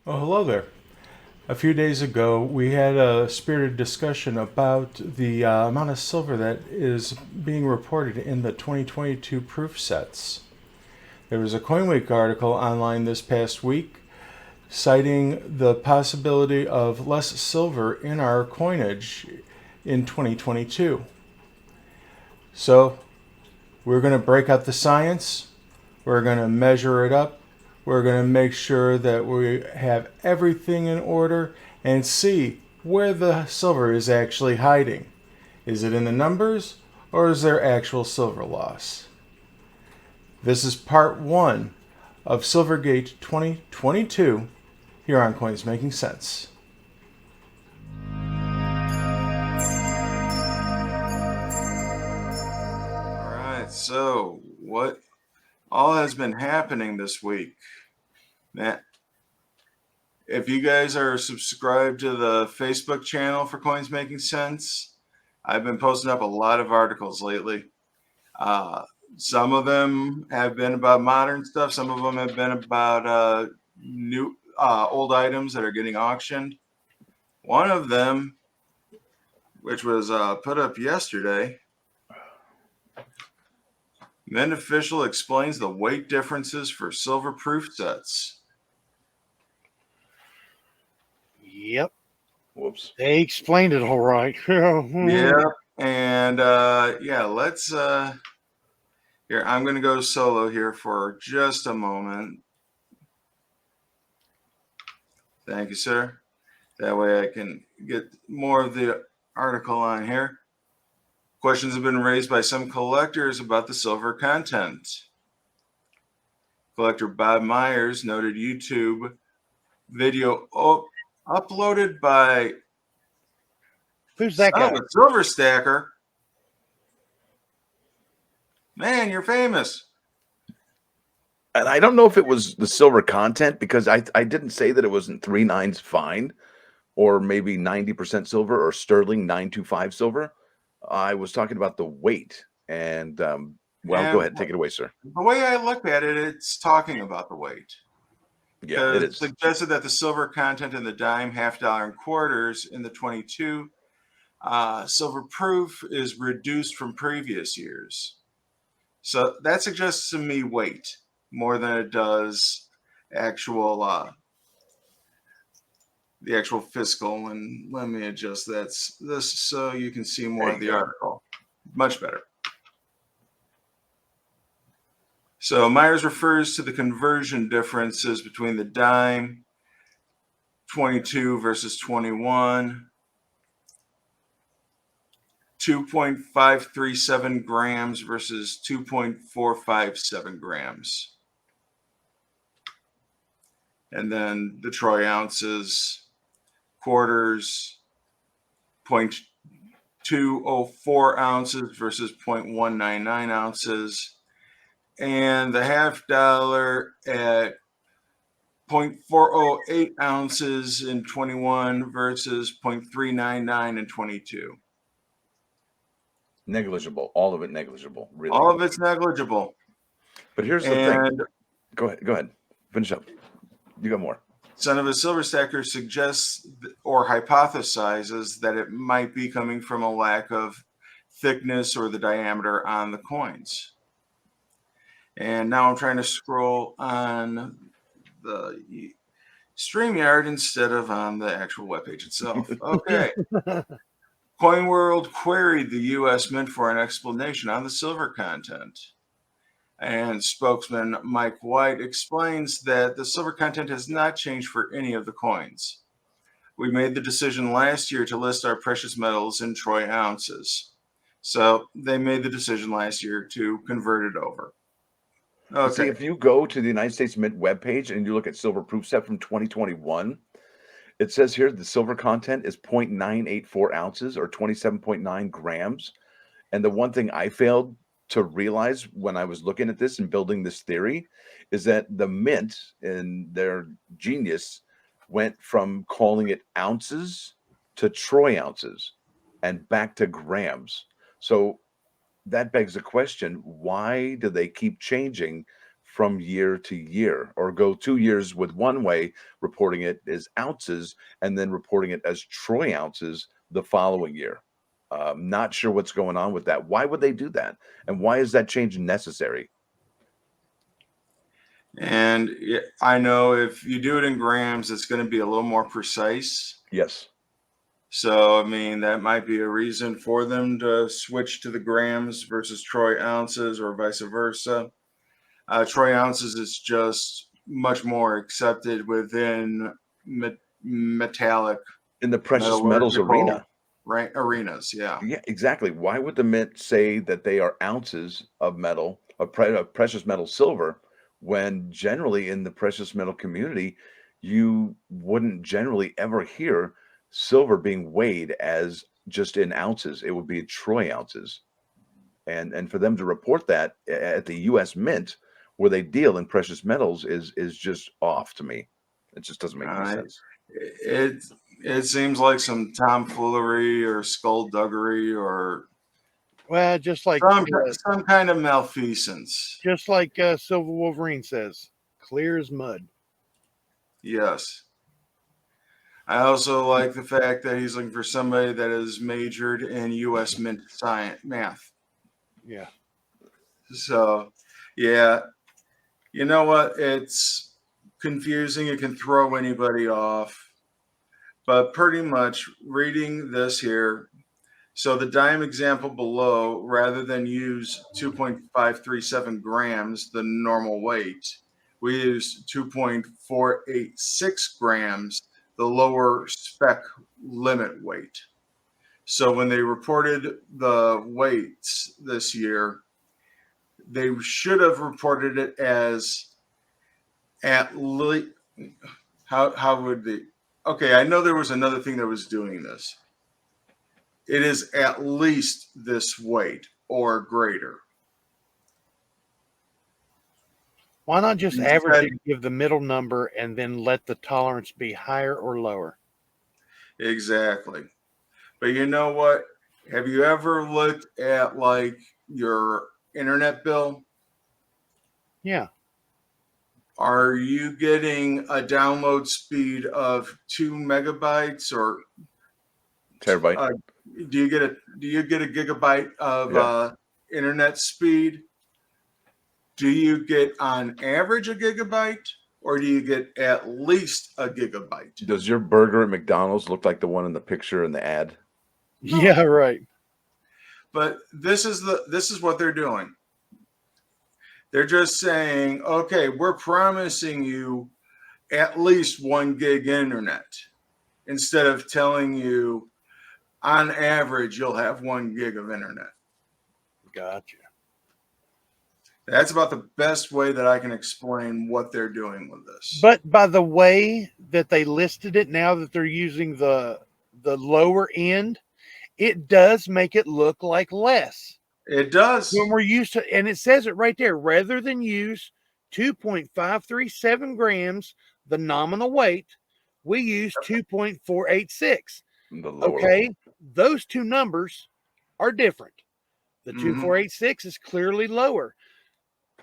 Oh, hello there. A few days ago, we had a spirited discussion about the amount of silver that is being reported in the 2022 proof sets. There was a CoinWeek article online this past week citing the possibility of less silver in our coinage in 2022. So, we're going to break out the science, we're going to measure it up, we're going to make sure that we have everything in order and see where the silver is actually hiding. Is it in the numbers or is there actual silver loss? This is part one of Silvergate 2022 here on Coins Making Sense. All right, so what all has been happening this week? Matt, if you guys are subscribed to the Facebook channel for Coins Making Sense, I've been posting up a lot of articles lately. Uh, some of them have been about modern stuff. Some of them have been about new old items that are getting auctioned. One of them, which was put up yesterday, Mint official explains the weight differences for silver proof sets. Yep, Whoops. they explained it all right. Yeah, and let's here. I'm going to go solo here for just a moment. Thank you, sir. That way I can get more of the article on here. Questions have been raised by some collectors about the silver content. Collector Bob Myers noted YouTube video uploaded by Who's that son of guy? a silver stacker. Man, you're famous. And I don't know if it was the silver content because I didn't say that it wasn't 3 nines fine or maybe 90% silver or sterling 925 silver. I was talking about the weight. And well, go And ahead, take it away, sir. the way I look at it, it's talking about the weight. Yeah, it Because it is. suggested that the silver content in the dime, half dollar, and quarters in the 22 silver proof is reduced from previous years. So that suggests to me weight more than it does actual the actual fiscal. And let me adjust this so you can see more There of you the go. article. Much better. So Myers refers to the conversion differences between the dime 22 versus 21. 2.537 grams versus 2.457 grams. And then the troy ounces, quarters, 0.204 ounces versus 0.199 ounces. And the half dollar at 0.408 ounces in 21 versus 0.399 in 22. Negligible. All of it negligible, really. All of it's negligible. But here's the thing. Go ahead. Finish up. You got more. Son of a Silver Stacker suggests or hypothesizes that it might be coming from a lack of thickness or the diameter on the coins. And now I'm trying to scroll on the StreamYard instead of on the actual webpage itself. Okay. CoinWorld queried the U.S. Mint for an explanation on the silver content. And spokesman Mike White explains that the silver content has not changed for any of the coins. We made the decision last year to list our precious metals in troy ounces. So they made the decision last year to convert it over. Okay. See, if you go to the United States Mint webpage and you look at silver proof set from 2021, it says here the silver content is 0.984 ounces or 27.9 grams. And the one thing I failed to realize when I was looking at this and building this theory is that the mint in their genius went from calling it ounces to troy ounces and back to grams. So that begs the question, why do they keep changing from year to year, or go 2 years with one way, reporting it as ounces, and then reporting it as troy ounces the following year. Not sure what's going on with that. Why would they do that? And why is that change necessary? And I know if you do it in grams, it's going to be a little more precise. Yes. So, I mean, that might be a reason for them to switch to the grams versus troy ounces or vice versa. Troy ounces is just much more accepted within metallic In the precious metals metallurgical arena. arenas. Yeah. Yeah, exactly. Why would the mint say that they are ounces of metal, of precious metal silver, when generally in the precious metal community, you wouldn't generally ever hear silver being weighed as just in ounces. It would be troy ounces. And for them to report that at the US Mint, where they deal in precious metals, is just off to me. It just doesn't make any Uh, sense. it it seems like some tomfoolery or skullduggery or Well, some kind of malfeasance. Silver Wolverine says, clear as mud. Yes. I also like the fact that he's looking for somebody that is majored in U.S. Mint science math. Yeah. So, yeah, you know what? It's confusing. It can throw anybody off. But pretty much reading this here, so the dime example below, rather than use 2.537 grams, the normal weight, we use 2.486 grams, the lower spec limit weight. So when they reported the weights this year, they should have reported it as at least, how would they? Okay, I know there was another thing that was doing this. It is at least this weight or greater. Why not just You average said- it, give the middle number, and then let the tolerance be higher or lower? Exactly. But you know what? Have you ever looked at like your internet bill? Yeah. Are you getting a download speed of 2 megabytes, or Terabyte. uh, do you get a gigabyte of Yeah. internet speed? Do you get on average a gigabyte, or do you get at least a gigabyte? Does your burger at McDonald's look like the one in the picture in the ad? No. Yeah, right. But this is what they're doing. They're just saying, okay, we're promising you at least 1 gig internet, instead of telling you on average you'll have 1 gig of internet. Gotcha. That's about the best way that I can explain what they're doing with this. But by the way that they listed it, now that they're using the lower end, it does make it look like less. It does. When we're used to, and it says it right there, rather than use 2.537 grams, the nominal weight, we use 2.486. The lower Okay, those two numbers are different. The Mhm. 2.486 is clearly lower.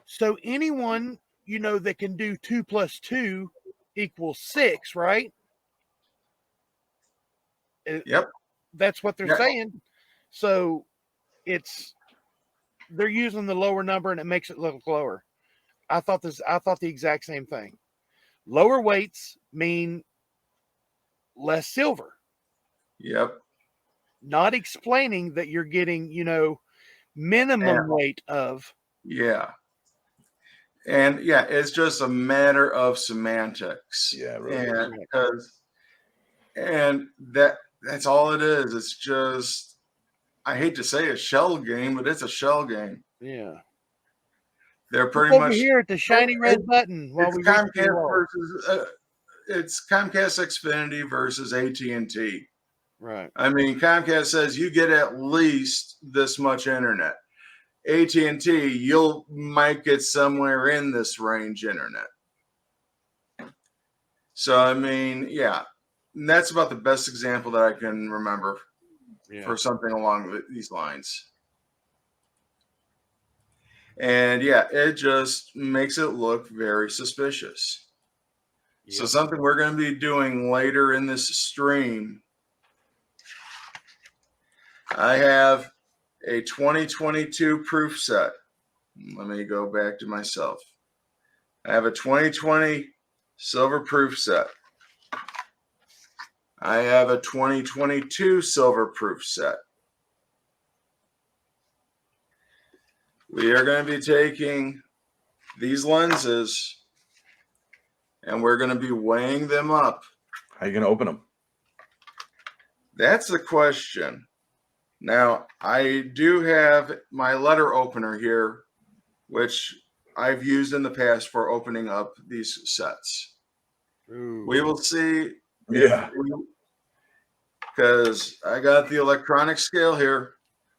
So anyone, that can do 2 plus 2 equals 6, right? Yep. That's what they're Yeah. saying. So they're using the lower number and it makes it look lower. I thought the exact same thing. Lower weights mean less silver. Yep. Not explaining that you're getting, minimum weight of. Yeah. And yeah, it's just a matter of semantics. Yeah, it really is. And that's all it is. It's just, I hate to say a shell game, but it's a shell game. Yeah. They're pretty Look over much here at the shiny red button while it's we read through the Comcast wall. versus it's Comcast Xfinity versus AT&T. Right. I mean, Comcast says you get at least this much internet. AT&T, you might get somewhere in this range internet. So I mean, yeah, and that's about the best example that I can remember for something along these lines. And yeah, it just makes it look very suspicious. So Yep. something we're going to be doing later in this stream, I have a 2022 proof set. Let me go back to myself. I have a 2020 silver proof set. I have a 2022 silver proof set. We are going to be taking these lenses and we're going to be weighing them up. How are you going to open them? That's the question. Now, I do have my letter opener here, which I've used in the past for opening up these sets. Ooh. We will see. Yeah. Because I got the electronic scale here.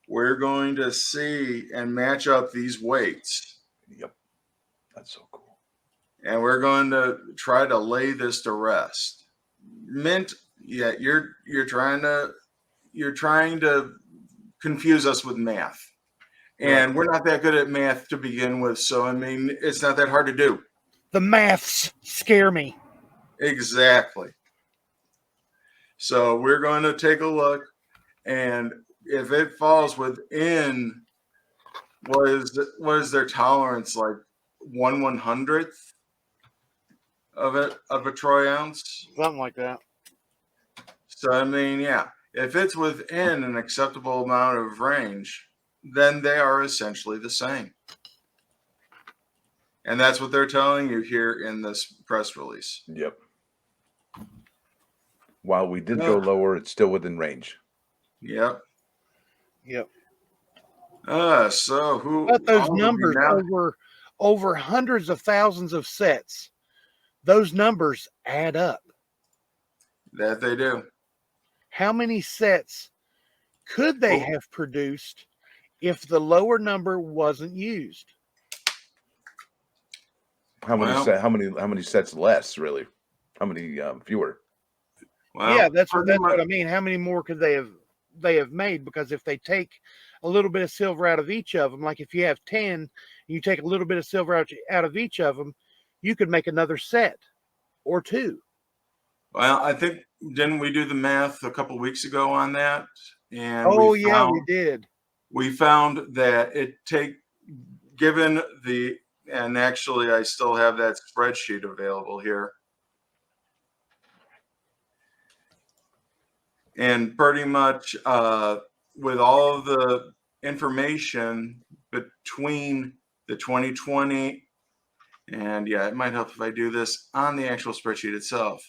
We're going to see and match up these weights. Yep. That's so cool. And we're going to try to lay this to rest. Mint, yeah, you're trying to confuse us with math. And we're not that good at math to begin with, so I mean it's not that hard to do. The maths scare me. Exactly. So we're going to take a look, and if it falls within what is their tolerance, like 1/100th of a troy ounce? Something like that. So I mean, yeah, if it's within an acceptable amount of range, then they are essentially the same. And that's what they're telling you here in this press release. Yep. While we did go lower, it's still within range. Yep. Yep. So who? But those numbers over hundreds of thousands of sets, those numbers add up. That they do. How many sets could they have produced if the lower number wasn't used? How many sets less, really? How many fewer? Well, yeah, that's what I mean. How many more could they have made? Because if they take a little bit of silver out of each of them, like if you have 10, you take a little bit of silver out of each of them, you could make another set or two. Well, I think didn't we do the math a couple of weeks ago on that? And we did. We found that given the, and actually I still have that spreadsheet available here. And pretty much with all of the information between the 2020, and yeah, it might help if I do this on the actual spreadsheet itself.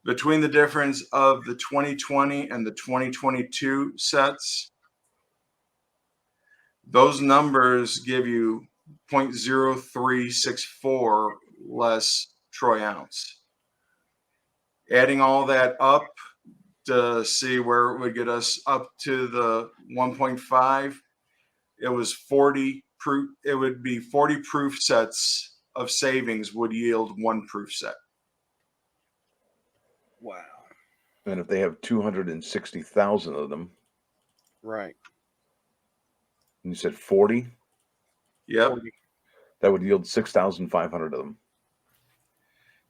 Between the difference of the 2020 and the 2022 sets, those numbers give you 0.0364 less troy ounce. Adding all that up to see where it would get us up to the 1.5, it was 40 proof. It would be 40 proof sets of savings would yield one proof set. Wow. And if they have 260,000 of them, right? And you said 40. Yep. 40. That would yield 6,500 of them.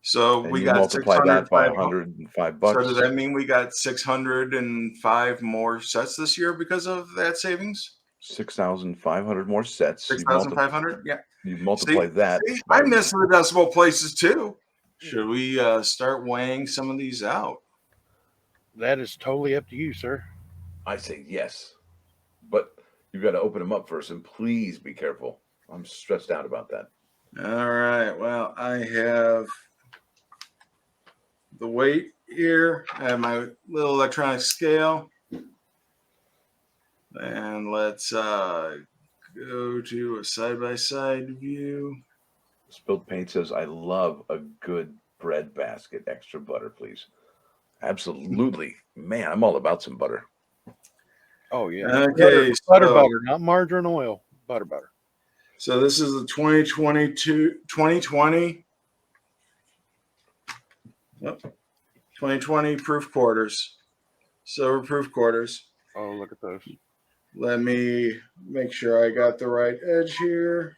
So and we you got multiply that by $105. So does that mean we got 605 more sets this year because of that savings? 6,500 more sets. 6,500. Yeah. You multiply that. I'm missing the decimal places too. Should we start weighing some of these out? That is totally up to you, sir. I say yes, but you've got to open them up first, and please be careful. I'm stressed out about that. All right. Well, I have the weight here. I have my little electronic scale. And let's go to a side-by-side view. Spilled Paint says, I love a good bread basket. Extra butter, please. Absolutely. Man, I'm all about some butter. Oh, yeah. Okay. Butter, not margarine oil. Butter. So this is the 2020 proof quarters. Silver proof quarters. Oh, look at those. Let me make sure I got the right edge here.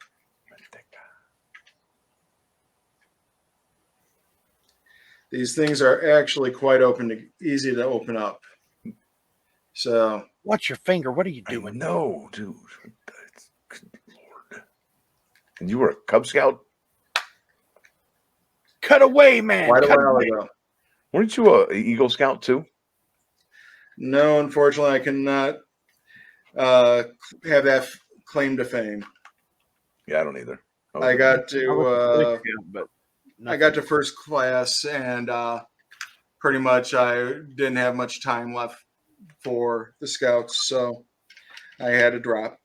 These things are actually quite easy to open up. So, Watch your finger. What are you I doing? know, dude. Good Lord. And you were a Cub Scout? Cut away, man. quite a Cut while away. ago. Weren't you a Eagle Scout too? No, unfortunately, I cannot have that claim to fame. Yeah, I don't either. I got I was a Boy to Scout, but I got to first class, and pretty much I didn't have much time left for the Scouts, so I had to drop.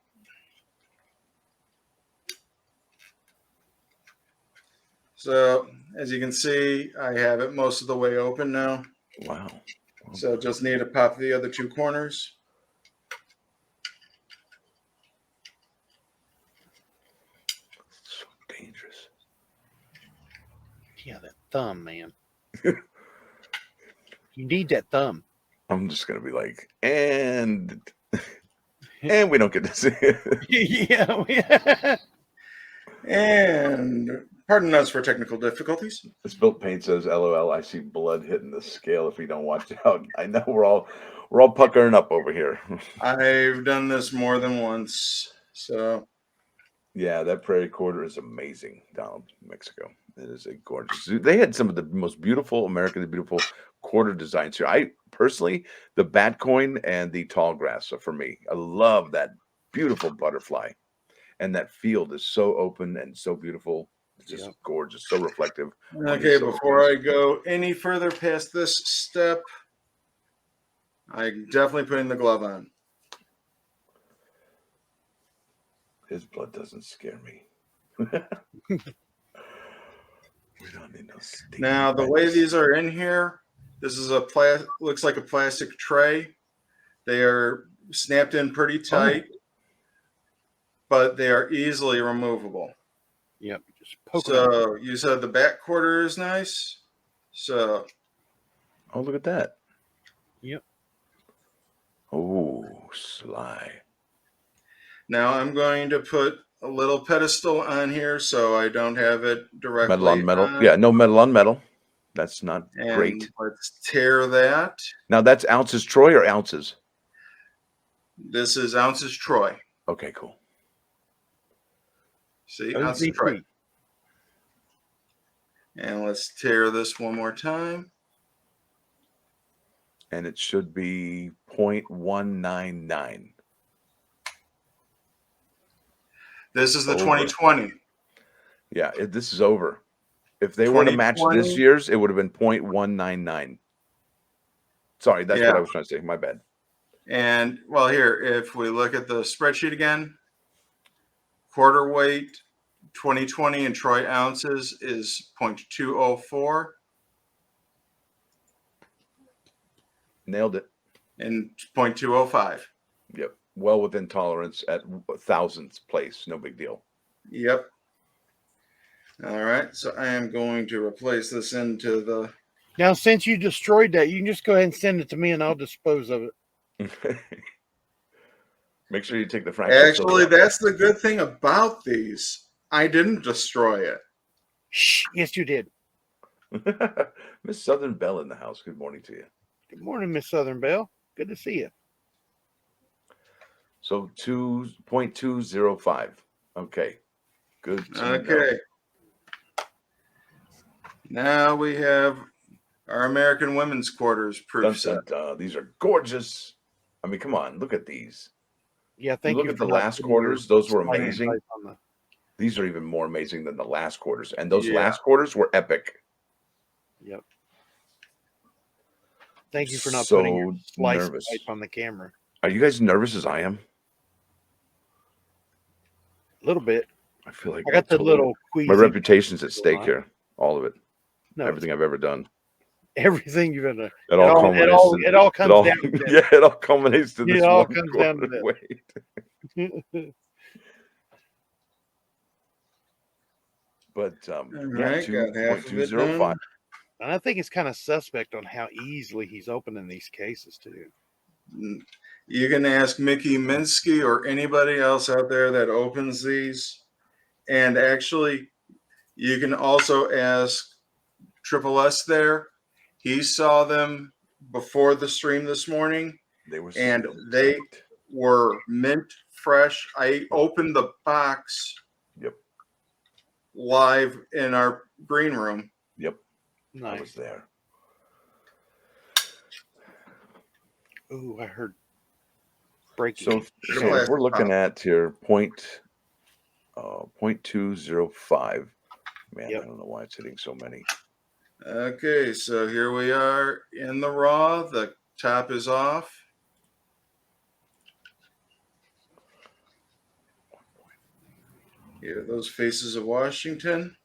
So as you can see, I have it most of the way open now. Wow. So just need to pop the other two corners. So dangerous. Yeah, that thumb, man. You need that thumb. I'm just gonna be like, and we don't get to see it. Yeah. And pardon us for technical difficulties. Spilt Paint says, "LOL, I see blood hitting the scale if we don't watch out." I know we're all puckering up over here. I've done this more than once, so Yeah, that prairie quarter is amazing down in Mexico. It is a gorgeous. They had some of the most beautiful beautiful quarter designs here. I personally, the bat coin and the tall grass are for me. I love that beautiful butterfly, and that field is so open and so beautiful. It's just gorgeous, so reflective. okay, before I go any further past this step, I definitely putting the glove on. His blood doesn't scare me. We don't need no stinky Now, the way bites. these are in here, this is looks like a plastic tray. They are snapped in pretty tight, but they are easily removable. Yep. Just poke it. So you said the back quarter is nice. So, Oh, look at that. Yep. Oh, sly. now I'm going to put a little pedestal on here so I don't have it directly Metal on metal. Yeah, no metal on metal. That's not and great. let's tear that. Now that's ounces Troy or ounces? This is ounces Troy. Okay, cool. See, ounces Troy. And let's tear this one more time. And it should be 0.199. This is the Over. 2020. Yeah, this is over. If they were to match this year's, it would have been 0.199. Sorry, that's what I was trying to say. My bad. And well, here, if we look at the spreadsheet again, quarter weight 2020 in Troy ounces is 0.204. Nailed it. And 0.205. Yep. Well within tolerance at thousandth place. No big deal. Yep. All right. So I am going to replace this into the. Now, since you destroyed that, you can just go ahead and send it to me and I'll dispose of it. Make sure you take the fractal. Actually, that's the good thing about these. I didn't destroy it. Shh. Yes, you did. Miss Southern Belle in the house. Good morning to you. Good morning, Miss Southern Belle. Good to see you. So 2.205. Okay. Good. Okay. Now we have our American women's quarters proof set. These are gorgeous. I mean, come on. Look at these. Yeah, thank you. Look at the last quarters. Those were amazing. The... These are even more amazing than the last quarters. And those last quarters were epic. Yep. Thank you for not putting your slice on the camera. Are you guys nervous as I am? A little bit. I feel like I got the little queasy. My reputation's at stake here. All of it. No, everything I've ever done. Everything you've ever done. It all comes down. Yeah, it all culminates to this one quarter weight. But yeah, 2.205. And I think it's kind of suspect on how easily he's opening these cases too. You can ask Mickey Minsky or anybody else out there that opens these. And actually, you can also ask Triple S there. He saw them before the stream this morning, They were and sealed. they were mint fresh. I opened the box Yep. live in our green room. Yep. I Nice. was there. Ooh, I heard breaking. So if we're looking at here 0.205, man, Yep. I don't know why it's hitting so many. Okay, so here we are in the raw. The top is off. Here are those faces of Washington.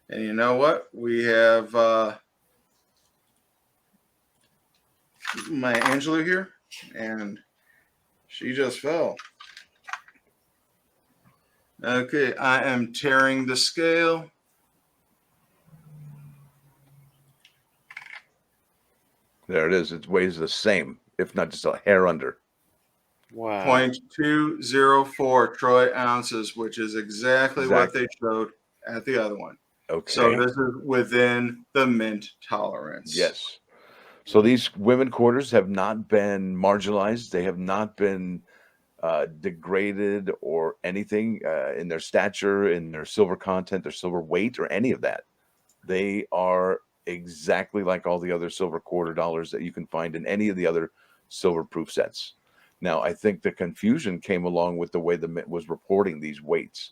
And you know what? We have Maya Angelou here, and she just fell. Okay, I am tearing the scale. There it is. It weighs the same, if not just a hair under. Wow. 0.204 troy ounces, which is exactly what they showed at the other one. Okay. So this is within the mint tolerance. Yes. So these women quarters have not been marginalized. They have not been degraded or anything in their stature, in their silver content, their silver weight, or any of that. They are exactly like all the other silver quarter dollars that you can find in any of the other silver proof sets. Now, I think the confusion came along with the way the mint was reporting these weights.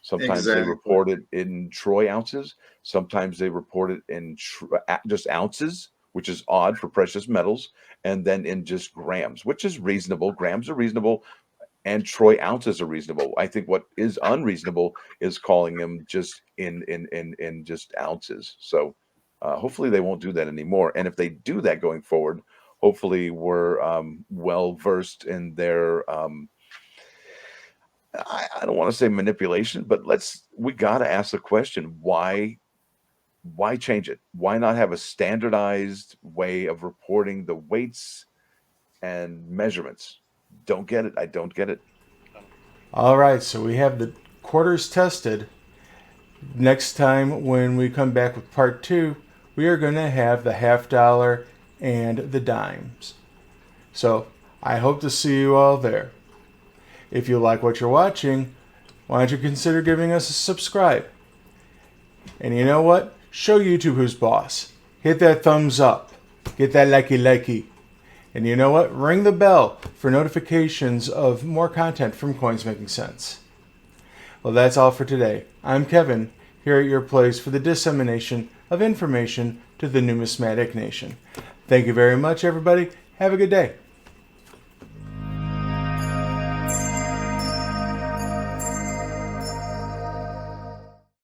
Sometimes they report it in troy ounces. Sometimes they report it in just ounces, which is odd for precious metals, and then in just grams, which is reasonable. Grams are reasonable, and troy ounces are reasonable. I think what is unreasonable is calling them just in just ounces. So hopefully they won't do that anymore. And if they do that going forward, hopefully we're well versed in their I don't want to say manipulation, but we got to ask the question, why change it? Why not have a standardized way of reporting the weights and measurements? Don't get it. I don't get it. All right, so we have the quarters tested. Next time when we come back with part 2, we are going to have the $50 and the dimes. So I hope to see you all there. If you like what you're watching, why don't you consider giving us a subscribe? And you know what? Show YouTube who's boss. Hit that thumbs up. Get that likey. And you know what? Ring the bell for notifications of more content from Coins Making Sense. Well, that's all for today. I'm Kevin, here at your place for the dissemination of information to the numismatic nation. Thank you very much, everybody. Have a good day.